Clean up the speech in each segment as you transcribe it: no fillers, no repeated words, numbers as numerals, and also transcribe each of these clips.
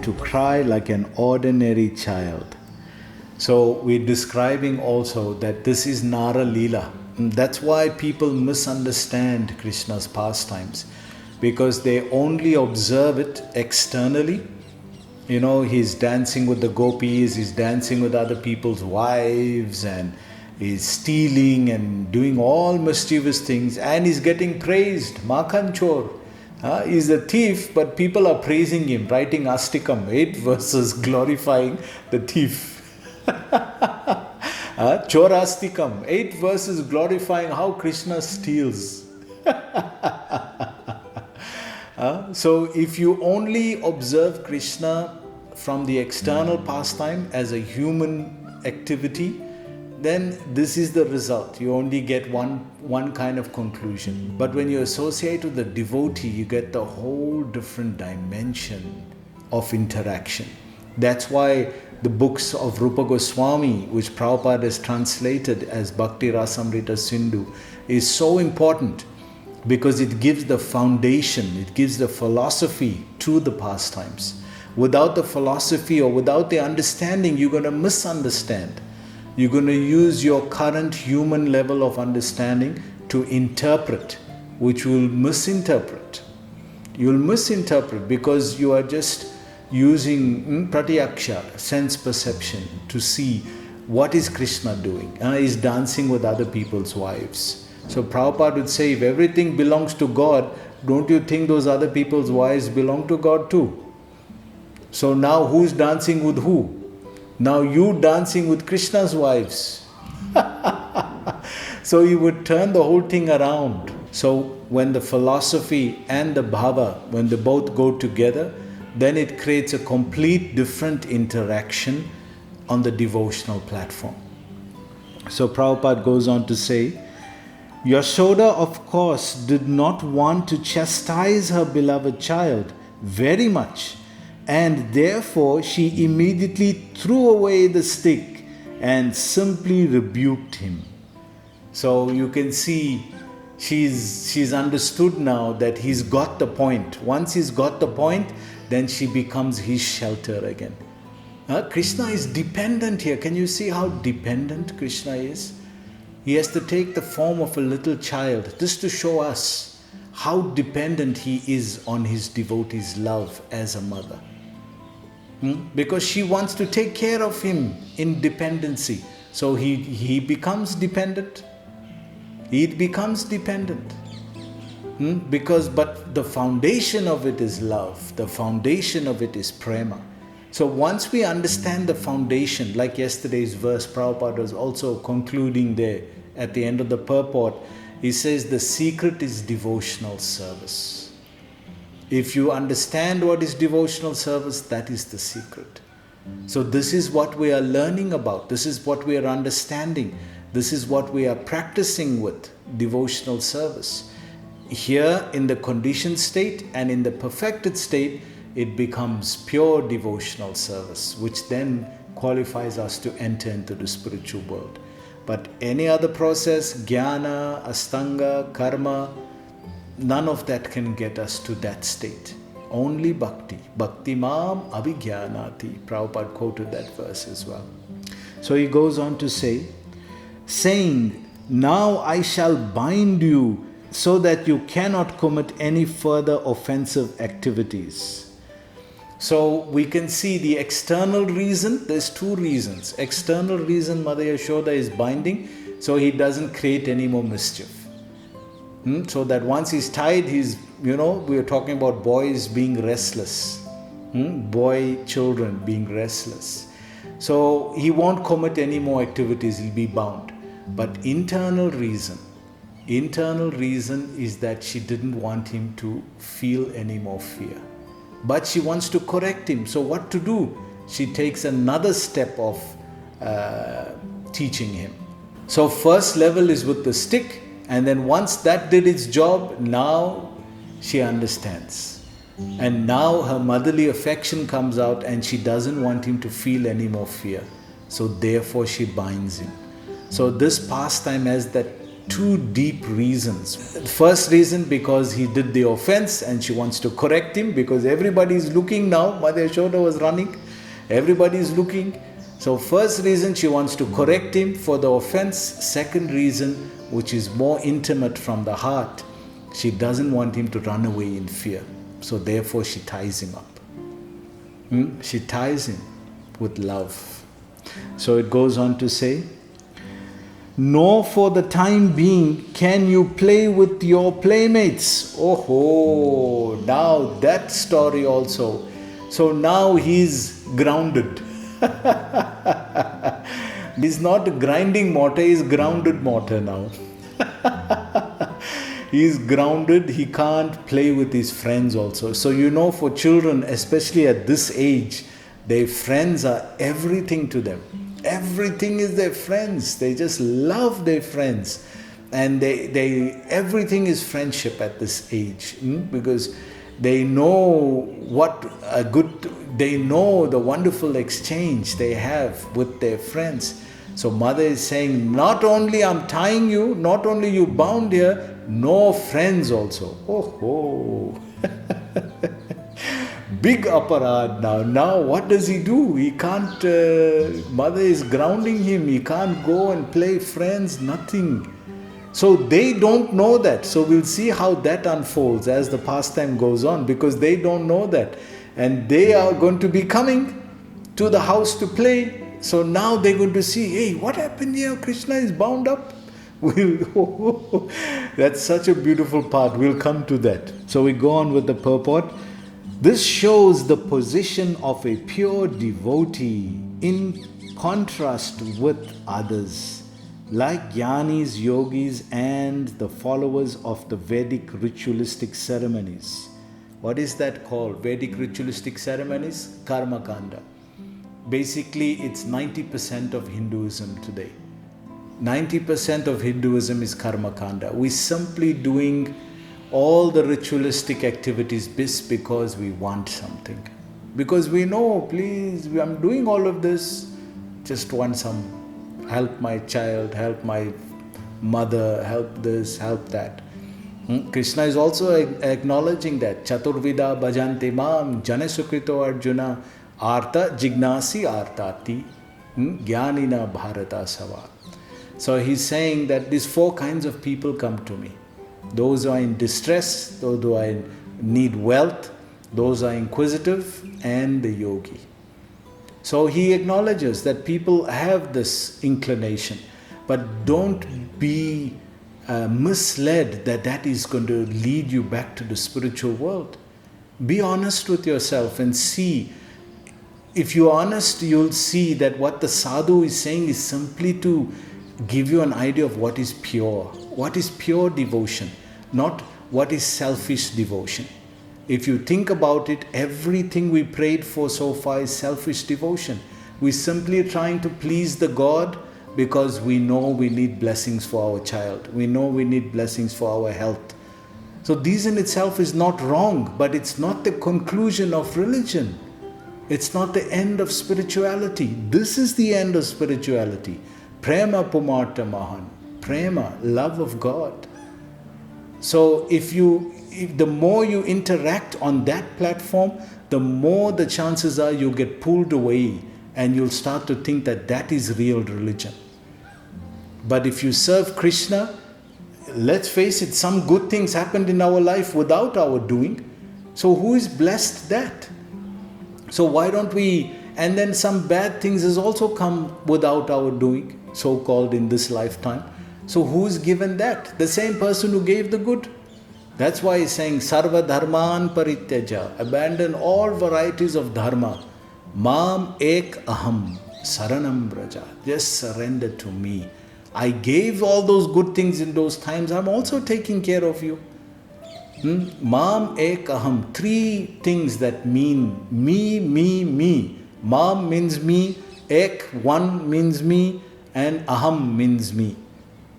to cry like an ordinary child. So we're describing also that this is Nara Leela. And that's why people misunderstand Krishna's pastimes, because they only observe it externally. You know, he's dancing with the gopis, he's dancing with other people's wives, and he's stealing and doing all mischievous things, and he's getting praised. Makhan Chor. He's a thief, but people are praising him, writing Astikam, 8 verses glorifying the thief. Chorastikam, 8 verses glorifying how Krishna steals. So if you only observe Krishna from the external pastime as a human activity, then this is the result. You only get one kind of conclusion. But when you associate with the devotee, you get the whole different dimension of interaction. That's why the books of Rupa Goswami, which Prabhupada has translated as Bhakti Rasamrita Sindhu, is so important, because it gives the foundation, it gives the philosophy to the pastimes. Without the philosophy or without the understanding, you're going to misunderstand. You're going to use your current human level of understanding to interpret, which will misinterpret. You'll misinterpret because you are just using pratyaksha, sense perception, to see what is Krishna doing. He's dancing with other people's wives. So Prabhupada would say, if everything belongs to God, don't you think those other people's wives belong to God too? So now who's dancing with who? Now you dancing with Krishna's wives. So he would turn the whole thing around. So when the philosophy and the bhava, when they both go together, then it creates a complete different interaction on the devotional platform. So Prabhupada goes on to say, Yashoda, of course, did not want to chastise her beloved child very much, and therefore she immediately threw away the stick and simply rebuked him. So you can see she's understood now that he's got the point. Once he's got the point, then she becomes his shelter again. Krishna is dependent here. Can you see how dependent Krishna is? He has to take the form of a little child just to show us how dependent he is on his devotee's love as a mother. Because she wants to take care of him in dependency. So he becomes dependent. He becomes dependent. But the foundation of it is love. The foundation of it is prema. So once we understand the foundation, like yesterday's verse, Prabhupada was also concluding there at the end of the purport, he says the secret is devotional service. If you understand what is devotional service, that is the secret. So this is what we are learning about. This is what we are understanding. This is what we are practicing with devotional service. Here in the conditioned state and in the perfected state, it becomes pure devotional service, which then qualifies us to enter into the spiritual world. But any other process, jnana, astanga, karma, none of that can get us to that state. Only bhakti. Bhakti mam abhijnanati. Prabhupada quoted that verse as well. So he goes on to say, saying, now I shall bind you so that you cannot commit any further offensive activities. So we can see the external reason. There's two reasons. External reason, Mother Yashoda is binding, so he doesn't create any more mischief. So that once he's tied, we are talking about boys being restless. Children being restless. So he won't commit any more activities, he'll be bound. But internal reason is that she didn't want him to feel any more fear. But she wants to correct him. So what to do? She takes another step of teaching him. So first level is with the stick, and then once that did its job, now she understands. And now her motherly affection comes out and she doesn't want him to feel any more fear. So therefore she binds him. So this pastime has that two deep reasons. First reason, because he did the offense and she wants to correct him, because everybody is looking now. Mother Yashoda was running. Everybody is looking. So first reason, she wants to correct him for the offense. Second reason, which is more intimate from the heart, she doesn't want him to run away in fear. So therefore she ties him up. She ties him with love. So it goes on to say, nor for the time being can you play with your playmates. Oh, now that story also. So now he's grounded. He's not a grinding mortar, he's grounded mortar now. He's grounded, he can't play with his friends also. So for children, especially at this age, their friends are everything to them. Everything is their friends. They just love their friends. And they everything is friendship at this age. Because they know they know the wonderful exchange they have with their friends. So mother is saying, not only I'm tying you, not only you bound here, no friends also. Oh. Big aparad now. Now what does he do? He can't, mother is grounding him. He can't go and play friends, nothing. So they don't know that. So we'll see how that unfolds as the pastime goes on, because they don't know that. And they are going to be coming to the house to play. So now they're going to see, hey, what happened here? Krishna is bound up. That's such a beautiful part. We'll come to that. So we go on with the purport. This shows the position of a pure devotee in contrast with others, like Jnanis, yogis, and the followers of the Vedic ritualistic ceremonies. What is that called? Vedic ritualistic ceremonies? Karma Kanda. Basically, it's 90% of Hinduism today. 90% of Hinduism is Karma Kanda. We're simply doing all the ritualistic activities just because we want something. Because we know, please, I'm doing all of this, just want some help my child, help my mother, help this, help that. Krishna is also acknowledging that. Chaturvida bhajanti mam janesukrito arjuna arta jignasi artati jnanina bharata sava. So he's saying that these four kinds of people come to me. Those who are in distress, those who are need wealth, those who are inquisitive, and the yogi. So he acknowledges that people have this inclination, but don't be misled that is going to lead you back to the spiritual world. Be honest with yourself and see. If you're honest, you'll see that what the sadhu is saying is simply to give you an idea of what is pure devotion, not what is selfish devotion. If you think about it, everything we prayed for so far is selfish devotion. We're simply trying to please the God because we know we need blessings for our child. We know we need blessings for our health. So this in itself is not wrong, but it's not the conclusion of religion. It's not the end of spirituality. This is the end of spirituality. Prema pumarta mahan. Prema, love of God. So if the more you interact on that platform, the more the chances are you'll get pulled away and you'll start to think that is real religion. But if you serve Krishna, let's face it, some good things happened in our life without our doing. So who is blessed that? So why don't we, and then some bad things has also come without our doing, so-called in this lifetime. So who's given that? The same person who gave the good. That's why he's saying, Sarva dharman parityaja, abandon all varieties of dharma. Mam ek aham, saranam braja, just surrender to me. I gave all those good things in those times, I'm also taking care of you. Mam ek aham, three things that mean me, me, me. Mam means me, ek, one means me, and aham means me.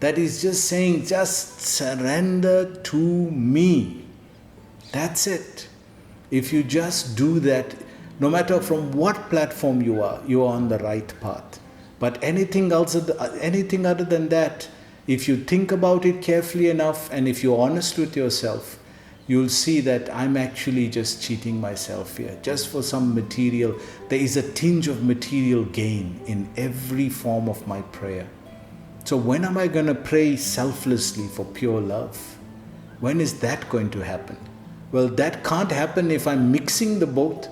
That is just saying, just surrender to me. That's it. If you just do that, no matter from what platform you are on the right path. But anything other than that, if you think about it carefully enough and if you're honest with yourself, you'll see that I'm actually just cheating myself here, just for some material. There is a tinge of material gain in every form of my prayer. So when am I going to pray selflessly for pure love? When is that going to happen? Well, that can't happen if I'm mixing the both.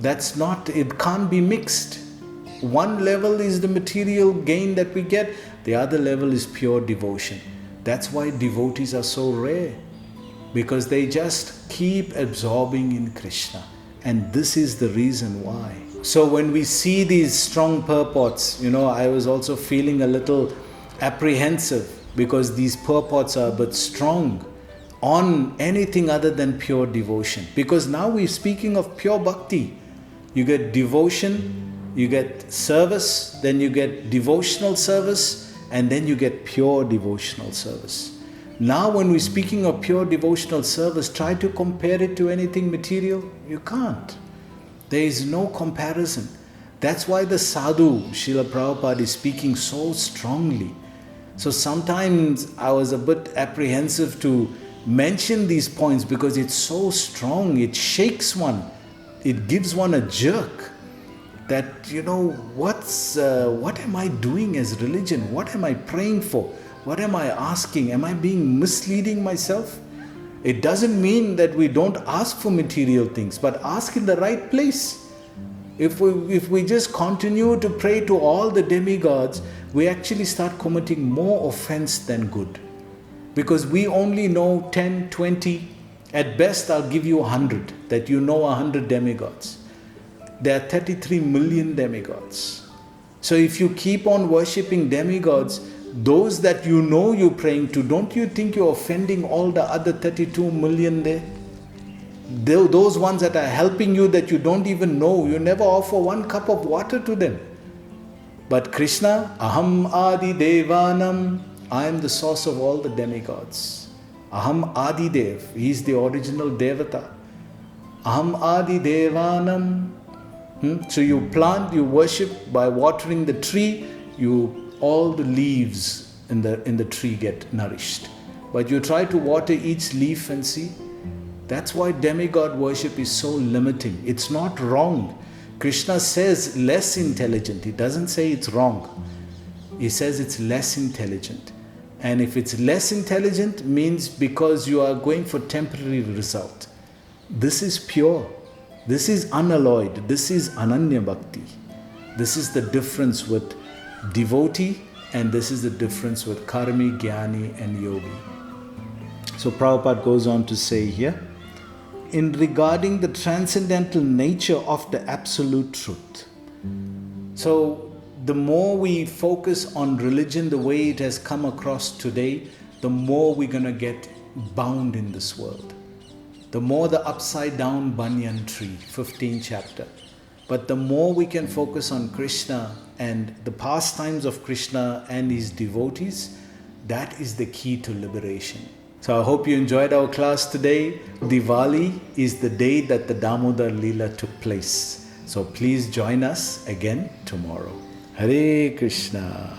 It can't be mixed. One level is the material gain that we get, the other level is pure devotion. That's why devotees are so rare, because they just keep absorbing in Krishna. And this is the reason why. So when we see these strong purports, I was also feeling a little apprehensive, because these purports are but strong on anything other than pure devotion. Because now we're speaking of pure bhakti. You get devotion, you get service, then you get devotional service, and then you get pure devotional service. Now when we're speaking of pure devotional service, try to compare it to anything material. You can't. There is no comparison. That's why the sadhu, Srila Prabhupada, is speaking so strongly. So sometimes I was a bit apprehensive to mention these points because it's so strong. It shakes one. It gives one a jerk. That, what am I doing as religion? What am I praying for? What am I asking? Am I being misleading myself? It doesn't mean that we don't ask for material things, but ask in the right place. If we just continue to pray to all the demigods, we actually start committing more offense than good. Because we only know 10, 20, at best I'll give you 100, that 100 demigods. There are 33 million demigods. So if you keep on worshipping demigods, those that you're praying to, don't you think you're offending all the other 32 million there? Those ones that are helping you that you don't even know, you never offer one cup of water to them. But Krishna, Aham Adi Devanam, I am the source of all the demigods. Aham Adi Dev, he is the original Devata. Aham Adi Devanam. So you plant, you worship by watering the tree, all the leaves in the tree get nourished. But you try to water each leaf and see. That's why demigod worship is so limiting. It's not wrong. Krishna says less intelligent. He doesn't say it's wrong. He says it's less intelligent. And if it's less intelligent, means because you are going for temporary result. This is pure. This is unalloyed. This is Ananya Bhakti. This is the difference with devotee, and this is the difference with karmi, jnani and yogi. So Prabhupada goes on to say here, in regarding the transcendental nature of the absolute truth. So the more we focus on religion the way it has come across today, the more we're going to get bound in this world. The more the upside down banyan tree, 15th chapter. But the more we can focus on Krishna and the pastimes of Krishna and his devotees, that is the key to liberation. So I hope you enjoyed our class today. Diwali is the day that the Damodar Leela took place. So please join us again tomorrow. Hare Krishna.